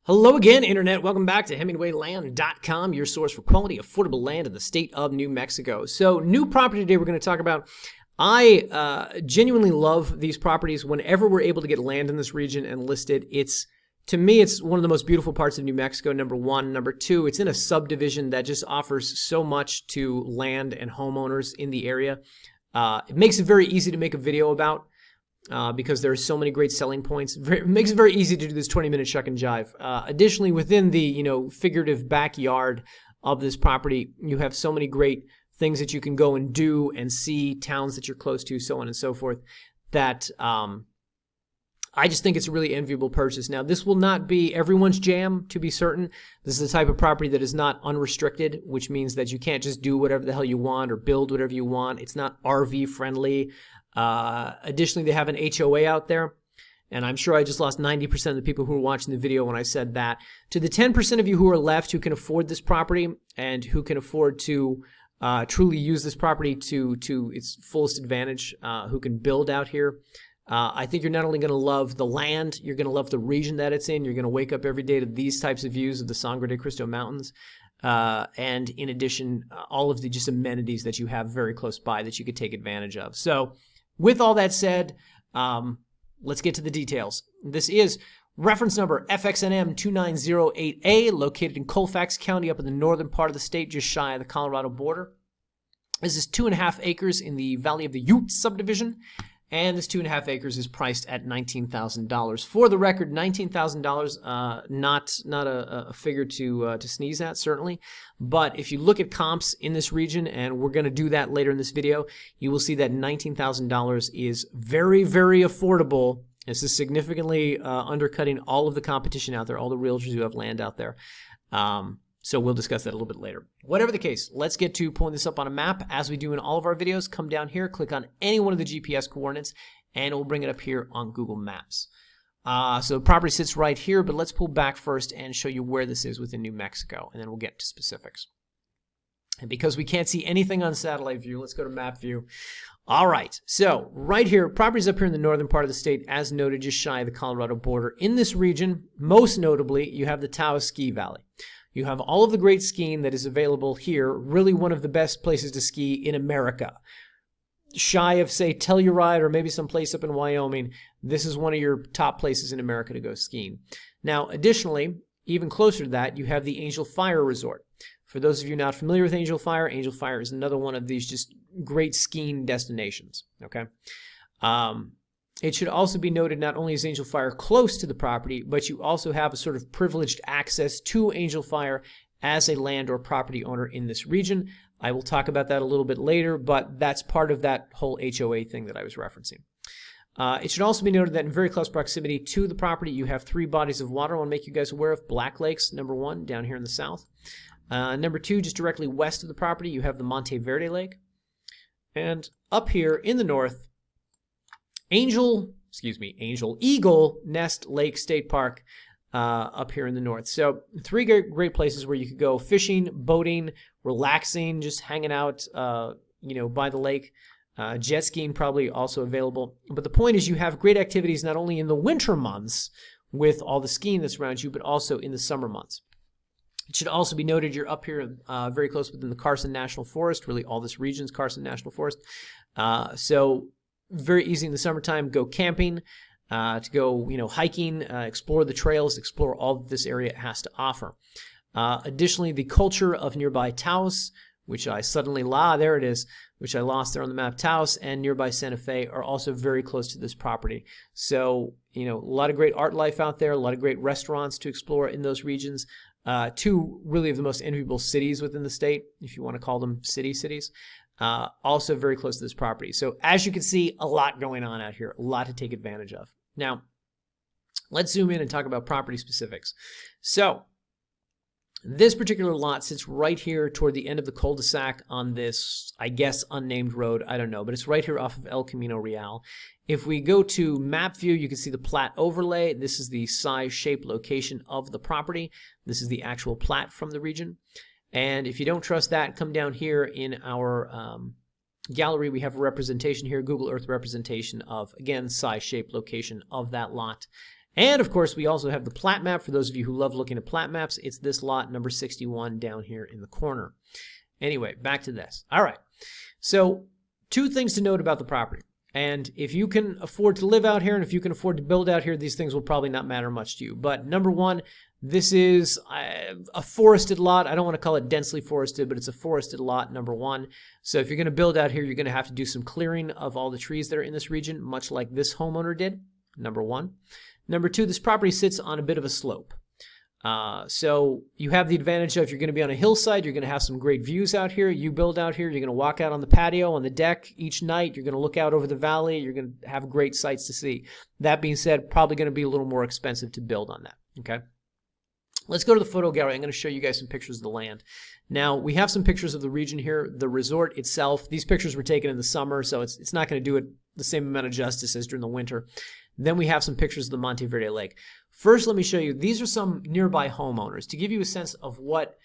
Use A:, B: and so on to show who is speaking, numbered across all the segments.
A: Hello again, Internet. Welcome back to HemingwayLand.com, your source for quality, affordable land in the state of New Mexico. So, new property today we're going to talk about. I genuinely love these properties. Whenever we're able to get land in this region and list it, to me, it's one of the most beautiful parts of New Mexico, number one. Number two, it's in a subdivision that just offers so much to land and homeowners in the area. It makes it very easy to make a video about. Because there are so many great selling points. It makes it very easy to do this 20-minute shuck and jive. Additionally, within the figurative backyard of this property, you have so many great things that you can go and do and see, towns that you're close to, so on and so forth, that I just think it's a really enviable purchase. Now, this will not be everyone's jam, to be certain. This is the type of property that is not unrestricted, which means that you can't just do whatever the hell you want or build whatever you want. It's not RV friendly. Additionally, they have an HOA out there, and I'm sure I just lost 90% of the people who were watching the video when I said that. To the 10% of you who are left who can afford this property and who can afford to truly use this property to its fullest advantage, who can build out here, I think you're not only going to love the land, you're going to love the region that it's in. You're going to wake up every day to these types of views of the Sangre De Cristo Mountains. And in addition, all of the just amenities that you have very close by that you could take advantage of. So, with all that said, let's get to the details. This is reference number FXNM2908A, located in Colfax County up in the northern part of the state, just shy of the Colorado border. This is 2.5 acres in the Valley of the Ute subdivision, and this 2.5 acres is priced at $19,000. For the record, $19,000, not a figure to sneeze at, certainly. But if you look at comps in this region, and we're going to do that later in this video, you will see that $19,000 is very, very affordable. This is significantly undercutting all of the competition out there, all the realtors who have land out there. So we'll discuss that a little bit later. Whatever the case, let's get to pulling this up on a map. As we do in all of our videos, come down here, click on any one of the GPS coordinates, and it will bring it up here on Google Maps. So the property sits right here, but let's pull back first and show you where this is within New Mexico, and then we'll get to specifics. And because we can't see anything on satellite view, let's go to map view. All right, so right here, property's up here in the northern part of the state, as noted, just shy of the Colorado border. In this region, most notably, you have the Taos Ski Valley. You have all of the great skiing that is available here, really one of the best places to ski in America. Shy of, say, Telluride or maybe some place up in Wyoming, this is one of your top places in America to go skiing. Now, additionally, even closer to that, you have the Angel Fire Resort. For those of you not familiar with Angel Fire is another one of these just great skiing destinations, okay? It should also be noted not only is Angel Fire close to the property, but you also have a sort of privileged access to Angel Fire as a land or property owner in this region. I will talk about that a little bit later, but that's part of that whole HOA thing that I was referencing. It should also be noted that in very close proximity to the property, you have 3 bodies of water I want to make you guys aware of. Black Lakes, number 1, down here in the south. Number 2, just directly west of the property, you have the Monte Verde Lake. And up here in the north, Eagle Nest Lake State Park up here in the north. So 3 great places where you could go fishing, boating, relaxing, just hanging out, by the lake. Jet skiing probably also available. But the point is you have great activities not only in the winter months with all the skiing that's around you, but also in the summer months. It should also be noted you're up here very close within the Carson National Forest, really all this region's Carson National Forest. So very easy in the summertime, go camping, to go, hiking, explore the trails, explore all that this area has to offer. Additionally, the culture of nearby Taos, which I there it is, which I lost there on the map, Taos and nearby Santa Fe are also very close to this property. So, a lot of great art life out there, a lot of great restaurants to explore in those regions. 2 really of the most enviable cities within the state, if you want to call them cities. Also very close to this property. So as you can see, a lot going on out here, a lot to take advantage of. Now, let's zoom in and talk about property specifics. So this particular lot sits right here toward the end of the cul-de-sac on this, I guess, unnamed road. I don't know, but it's right here off of El Camino Real. If we go to map view, you can see the plat overlay. This is the size, shape, location of the property. This is the actual plat from the region. And if you don't trust that, come down here in our gallery. We have a representation here, Google Earth representation of, again, size, shape, location of that lot. And of course, we also have the plat map. For those of you who love looking at plat maps, it's this lot, number 61, down here in the corner. Anyway, back to this. All right. So 2 things to note about the property. And if you can afford to live out here and if you can afford to build out here, these things will probably not matter much to you. But number 1, this is a forested lot. I don't want to call it densely forested, but it's a forested lot, number 1. So if you're going to build out here, you're going to have to do some clearing of all the trees that are in this region, much like this homeowner did, number 1. Number 2, this property sits on a bit of a slope. So you have the advantage of you're going to be on a hillside. You're going to have some great views out here. You build out here. You're going to walk out on the patio, on the deck each night. You're going to look out over the valley. You're going to have great sights to see. That being said, probably going to be a little more expensive to build on that. Okay. Let's go to the photo gallery. I'm going to show you guys some pictures of the land. Now, we have some pictures of the region here, the resort itself. These pictures were taken in the summer, so it's not going to do it the same amount of justice as during the winter. Then we have some pictures of the Monteverde Lake. First, let me show you. These are some nearby homeowners to give you a sense of what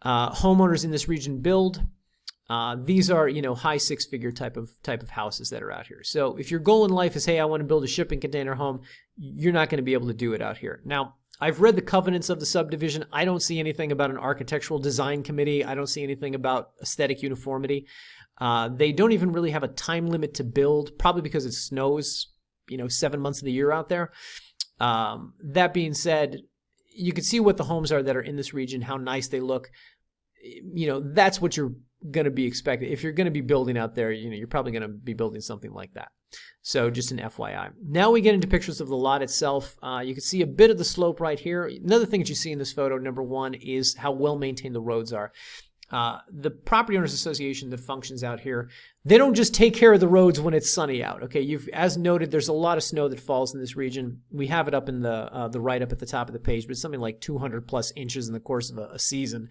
A: homeowners in this region build. These are, high 6-figure type of houses that are out here. So if your goal in life is, hey, I want to build a shipping container home, you're not going to be able to do it out here. Now, I've read the covenants of the subdivision. I don't see anything about an architectural design committee. I don't see anything about aesthetic uniformity. They don't even really have a time limit to build, probably because it snows 7 months of the year out there. That being said, you can see what the homes are that are in this region, how nice they look. That's what you're going to be expecting. If you're going to be building out there, you're probably going to be building something like that. So just an FYI. Now we get into pictures of the lot itself. You can see a bit of the slope right here. Another thing that you see in this photo, number 1, is how well maintained the roads are. The Property Owners Association that functions out here, they don't just take care of the roads when it's sunny out. Okay, as noted, there's a lot of snow that falls in this region. We have it up in the write-up at the top of the page, but it's something like 200 plus inches in the course of a season.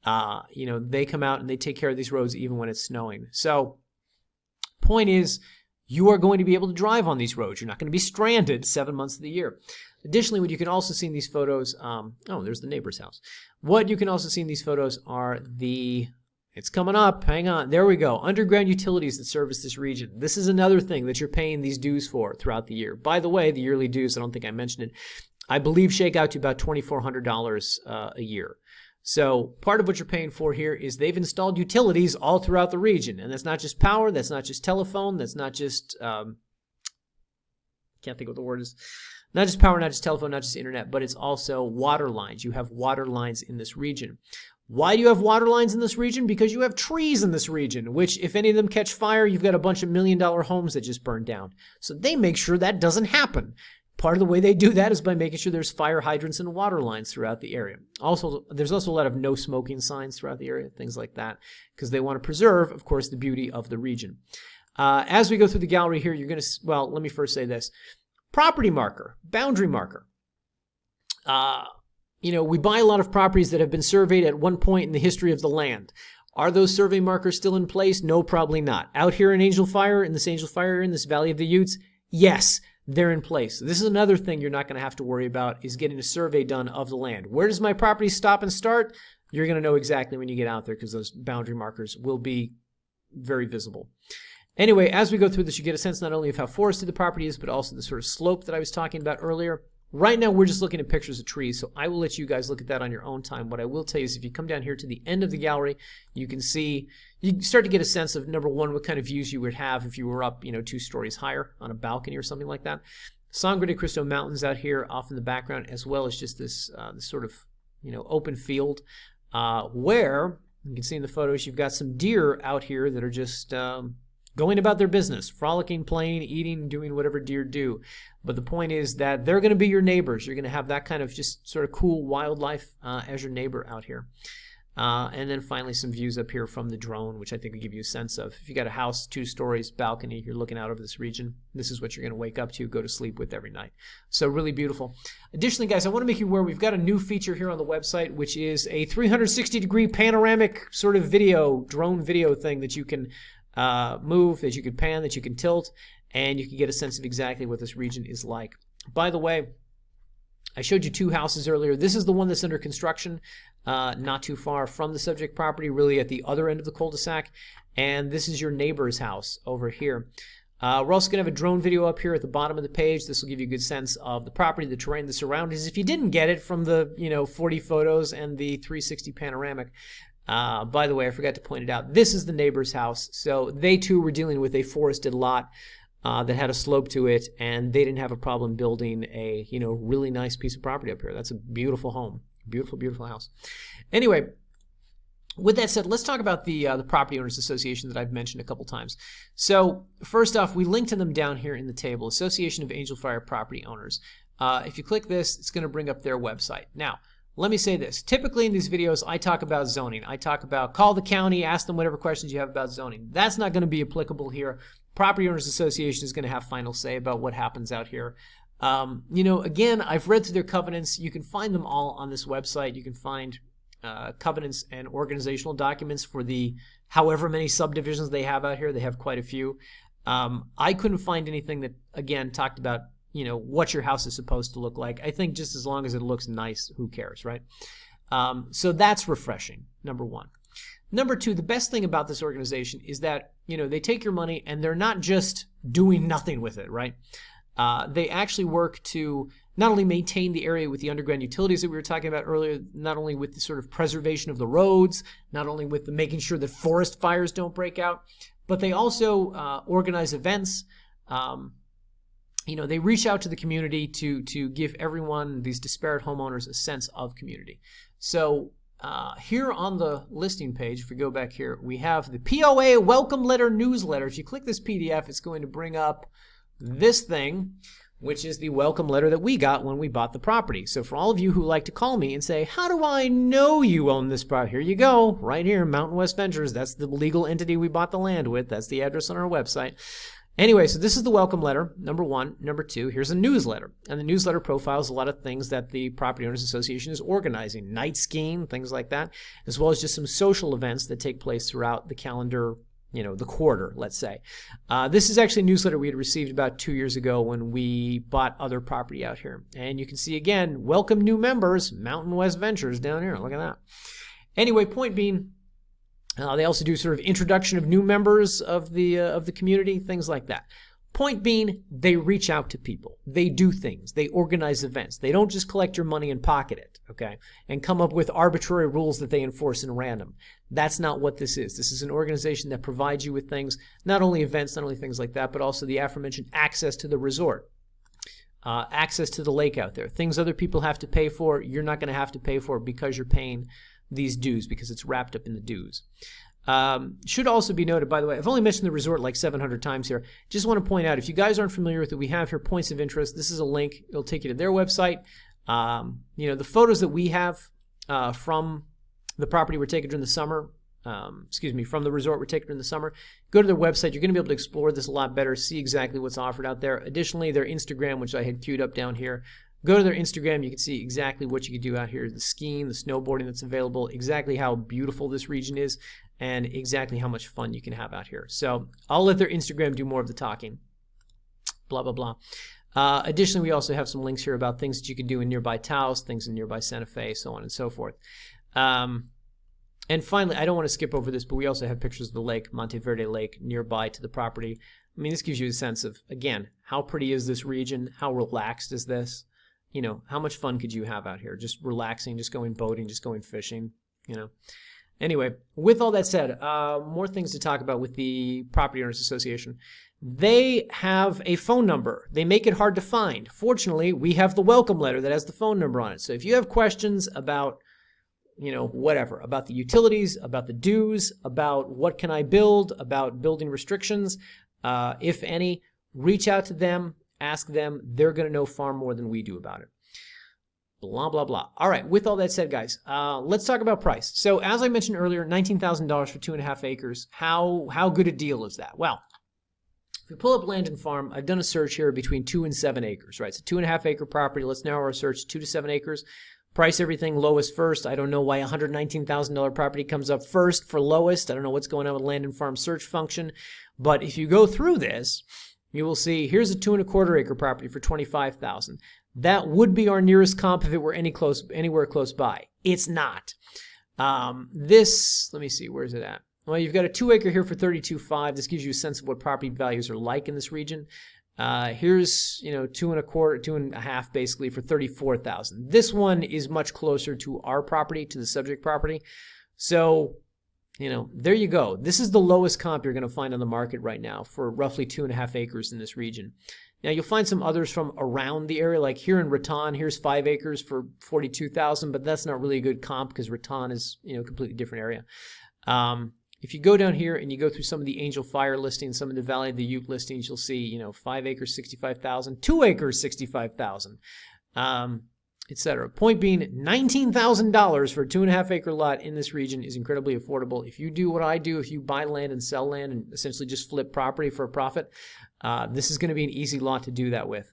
A: They come out and they take care of these roads even when it's snowing. So, point is, you are going to be able to drive on these roads. You're not going to be stranded 7 months of the year. Additionally, what you can also see in these photos, there's the neighbor's house. What you can also see in these photos are it's coming up, hang on, there we go, underground utilities that service this region. This is another thing that you're paying these dues for throughout the year. By the way, the yearly dues, I don't think I mentioned it, I believe shake out to about $2,400 a year. So part of what you're paying for here is they've installed utilities all throughout the region. And that's not just power, that's not just telephone, that's not just, can't think what the word is. Not just power, not just telephone, not just internet, but it's also water lines. You have water lines in this region. Why do you have water lines in this region? Because you have trees in this region, which if any of them catch fire, you've got a bunch of $1 million homes that just burned down. So they make sure that doesn't happen. Part of the way they do that is by making sure there's fire hydrants and water lines throughout the area. Also, there's also a lot of no smoking signs throughout the area, things like that, because they want to preserve, of course, the beauty of the region. As we go through the gallery here, you're going to, let me first say this. Property marker, boundary marker. We buy a lot of properties that have been surveyed at one point in the history of the land. Are those survey markers still in place? No, probably not. Out here in Angel Fire, in this Valley of the Utes, yes, they're in place. This is another thing you're not going to have to worry about, is getting a survey done of the land. Where does my property stop and start? You're going to know exactly when you get out there, because those boundary markers will be very visible. Anyway, as we go through this, you get a sense not only of how forested the property is, but also the sort of slope that I was talking about earlier. Right now, we're just looking at pictures of trees, so I will let you guys look at that on your own time. What I will tell you is if you come down here to the end of the gallery, you can start to get a sense of, number 1, what kind of views you would have if you were up, 2 stories higher on a balcony or something like that. Sangre De Cristo Mountains out here off in the background, as well as just this sort of, open field where, you can see in the photos, you've got some deer out here that are just going about their business, frolicking, playing, eating, doing whatever deer do. But the point is that they're going to be your neighbors. You're going to have that kind of just sort of cool wildlife as your neighbor out here. And then finally some views up here from the drone, which I think will give you a sense of, if you got a house, 2 stories, balcony, you're looking out over this region, this is what you're going to wake up to, go to sleep with every night. So really beautiful. Additionally, guys, I want to make you aware we've got a new feature here on the website, which is a 360-degree panoramic sort of drone video thing that you can move, that you can pan, that you can tilt, and you can get a sense of exactly what this region is like. By the way, I showed you 2 houses earlier. This is the one that's under construction, not too far from the subject property, really at the other end of the cul-de-sac. And this is your neighbor's house over here. We're also going to have a drone video up here at the bottom of the page. This will give you a good sense of the property, the terrain, the surroundings. If you didn't get it from the 40 photos and the 360 panoramic, by the way, I forgot to point it out. This is the neighbor's house. So they too were dealing with a forested lot that had a slope to it, and they didn't have a problem building a really nice piece of property up here. That's a beautiful home, beautiful, beautiful house. Anyway. With that said, let's talk about the Property Owners Association that I've mentioned a couple times. So first off, we link to them down here in the table, Association of Angel Fire Property Owners. If you click this, it's going to bring up their website. Now, let me say this. Typically in these videos, I talk about zoning. I talk about call the county, ask them whatever questions you have about zoning. That's not going to be applicable here. Property Owners Association is going to have final say about what happens out here. Again, I've read through their covenants. You can find them all on this website. You can find covenants and organizational documents for the however many subdivisions they have out here. They have quite a few. I couldn't find anything that, again, talked about, what your house is supposed to look like. I think just as long as it looks nice, who cares, right? So that's refreshing, number one. Number two, the best thing about this organization is that, they take your money and they're not just doing nothing with it, right? They actually work to not only maintain the area with the underground utilities that we were talking about earlier, not only with the sort of preservation of the roads, not only with the making sure that forest fires don't break out, but they also organize events. They reach out to the community to give everyone, these disparate homeowners, a sense of community. So here on the listing page, if we go back here, we have the POA Welcome Letter Newsletter. If you click this PDF, it's going to bring up this thing, which is the welcome letter that we got when we bought the property. So for all of you who like to call me and say, how do I know you own this property? Here you go, right here, Mountain West Ventures. That's the legal entity we bought the land with. That's the address on our website. Anyway, so this is the welcome letter, number one. Number two, here's a newsletter. And the newsletter profiles a lot of things that the Property Owners Association is organizing, night skiing, things like that, as well as just some social events that take place throughout the calendar, the quarter, let's say. This is actually a newsletter we had received about 2 years ago when we bought other property out here. And you can see again, welcome new members, Mountain West Ventures down here. Look at that. Anyway, point being, they also do sort of introduction of new members of the community, things like that. Point being, they reach out to people. They do things. They organize events. They don't just collect your money and pocket it, okay, and come up with arbitrary rules that they enforce in random. That's not what this is. This is an organization that provides you with things, not only events, not only things like that, but also the aforementioned access to the resort, access to the lake out there. Things other people have to pay for, you're not going to have to pay for because you're paying these dues, because it's wrapped up in the dues. Should also be noted, by the way, I've only mentioned the resort like 700 times here. Just want to point out, if you guys aren't familiar with it, we have here points of interest. This is a link. It'll take you to their website. The photos that we have from the property were taken during the summer. From the resort were taken during the summer. Go to their website. You're going to be able to explore this a lot better, see exactly what's offered out there. Additionally, their Instagram, which I had queued up down here. Go to their Instagram. You can see exactly what you can do out here, the skiing, the snowboarding that's available, exactly how beautiful this region is, and exactly how much fun you can have out here. So I'll let their Instagram do more of the talking. Blah, blah, blah. Additionally, we also have some links here about things that you can do in nearby Taos, things in nearby Santa Fe, so on and so forth. And finally, I don't want to skip over this, but we also have pictures of the lake, Monteverde Lake, nearby to the property. I mean, this gives you a sense of, again, how pretty is this region? How relaxed is this? How much fun could you have out here? Just relaxing, just going boating, just going fishing, Anyway, with all that said, more things to talk about with the Property Owners Association. They have a phone number. They make it hard to find. Fortunately, we have the welcome letter that has the phone number on it. So if you have questions about, whatever, about the utilities, about the dues, about what can I build, about building restrictions, if any, reach out to them, ask them. They're going to know far more than we do about it. Blah, blah, blah. All right, with all that said, guys, let's talk about price. So as I mentioned earlier, $19,000 for 2.5 acres. How good a deal is that? Well, if we pull up Land and Farm, I've done a search here between 2 and 7 acres, right? So 2.5 acre property. Let's narrow our search 2 to 7 acres. Price everything lowest first. I don't know why $119,000 property comes up first for lowest. I don't know what's going on with Land and Farm search function. But if you go through this, you will see here's a 2.25 acre property for $25,000. That would be our nearest comp if it were anywhere close by. It's not. Let me see, where's it at? Well, you've got a 2-acre here for $32,500. This gives you a sense of what property values are like in this region. Here's, 2.25, 2.5 basically for $34,000. This one is much closer to our property, to the subject property. So, there you go. This is the lowest comp you're going to find on the market right now for roughly 2.5 acres in this region. Now, you'll find some others from around the area, like here in Raton. Here's 5 acres for $42,000, but that's not really a good comp because Raton is, a completely different area. If you go down here and you go through some of the Angel Fire listings, some of the Valley of the Ute listings, you'll see, 5 acres, $65,000, 2 acres, $65,000, etc. Point being, $19,000 for a 2.5 acre lot in this region is incredibly affordable. If you do what I do, if you buy land and sell land and essentially just flip property for a profit, this is going to be an easy lot to do that with.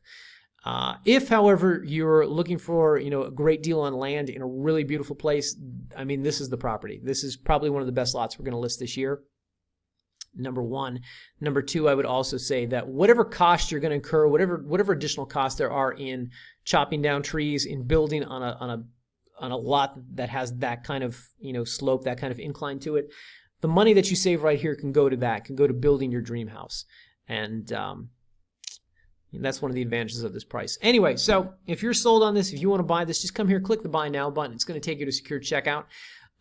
A: If, however, you're looking for, a great deal on land in a really beautiful place, I mean, this is the property. This is probably one of the best lots we're going to list this year. Number one. Number two, I would also say that whatever cost you're going to incur, whatever additional costs there are in chopping down trees, in building on a lot that has that kind of, slope, that kind of incline to it, the money that you save right here can go to that, can go to building your dream house. And that's one of the advantages of this price. Anyway, so if you're sold on this, if you want to buy this, just come here, click the Buy Now button. It's going to take you to secure checkout.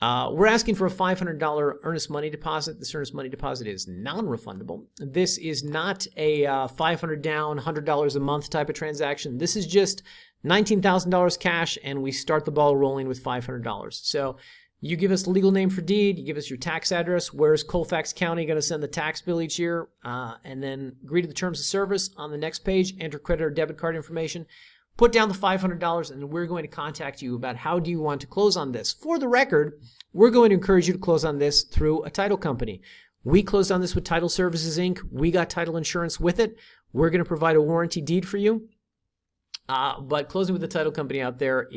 A: We're asking for a $500 earnest money deposit. This earnest money deposit is non-refundable. This is not a $500 down, $100 a month type of transaction. This is just $19,000 cash, and we start the ball rolling with $500. So you give us the legal name for deed, you give us your tax address, where's Colfax County going to send the tax bill each year, and then agree to the terms of service. On the next page, enter credit or debit card information, put down the $500, and we're going to contact you about how do you want to close on this. For the record, we're going to encourage you to close on this through a title company. We closed on this with Title Services, Inc. We got title insurance with it. We're going to provide a warranty deed for you. But closing with the title company out there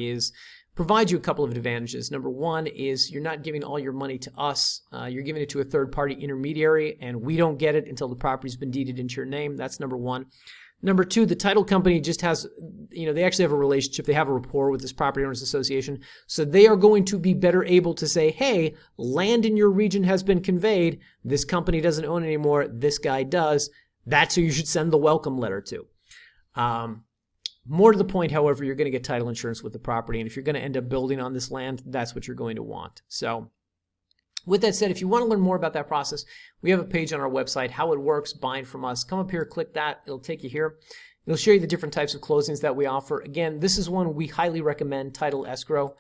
A: provides you a couple of advantages. Number one is you're not giving all your money to us. You're giving it to a third-party intermediary, and we don't get it until the property's been deeded into your name. That's number one. Number two, the title company just has, they actually have a relationship. They have a rapport with this property owners association. So they are going to be better able to say, hey, land in your region has been conveyed. This company doesn't own it anymore. This guy does. That's who you should send the welcome letter to. More to the point, however, you're going to get title insurance with the property. And if you're going to end up building on this land, that's what you're going to want. So with that said, if you want to learn more about that process, we have a page on our website, how it works, buying from us. Come up here, click that. It'll take you here. It'll show you the different types of closings that we offer. Again, this is one we highly recommend, title escrow.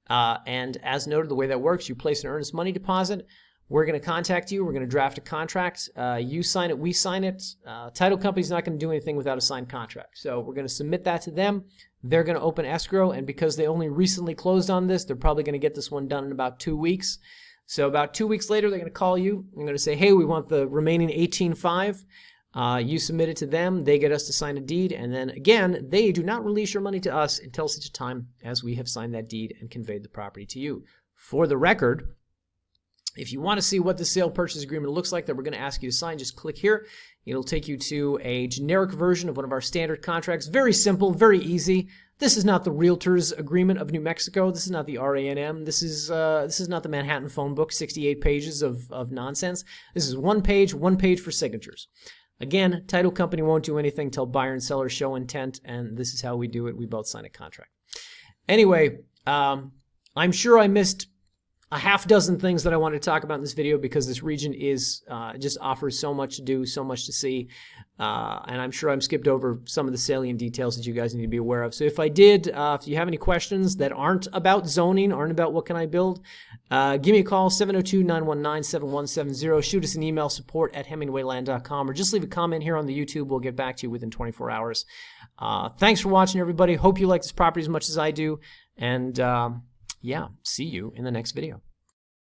A: And as noted, the way that works, you place an earnest money deposit. We're going to contact you. We're going to draft a contract. You sign it. We sign it. Title company's not going to do anything without a signed contract. So we're going to submit that to them. They're going to open escrow. And because they only recently closed on this, they're probably going to get this one done in about 2 weeks. So about 2 weeks later, they're going to call you. They're going to say, hey, we want the remaining $18,500. You submit it to them. They get us to sign a deed. And then again, they do not release your money to us until such a time as we have signed that deed and conveyed the property to you. For the record, if you want to see what the sale purchase agreement looks like that we're going to ask you to sign, just click here. It'll take you to a generic version of one of our standard contracts. Very simple, very easy. This is not the Realtors Agreement of New Mexico. This is not the RANM. This is not the Manhattan phone book, 68 pages of nonsense. This is one page for signatures. Again, title company won't do anything till buyer and seller show intent, and this is how we do it. We both sign a contract. Anyway, I'm sure I missed a half dozen things that I wanted to talk about in this video because this region is just offers so much to do, so much to see, and I'm sure I'm skipped over some of the salient details that you guys need to be aware of. So if I did, if you have any questions that aren't about zoning, aren't about what can I build, give me a call, 702-919-7170. Shoot us an email, support@hemingwayland.com, or just leave a comment here on the YouTube. We'll get back to you within 24 hours. Thanks for watching, everybody. Hope you like this property as much as I do, and yeah, see you in the next video.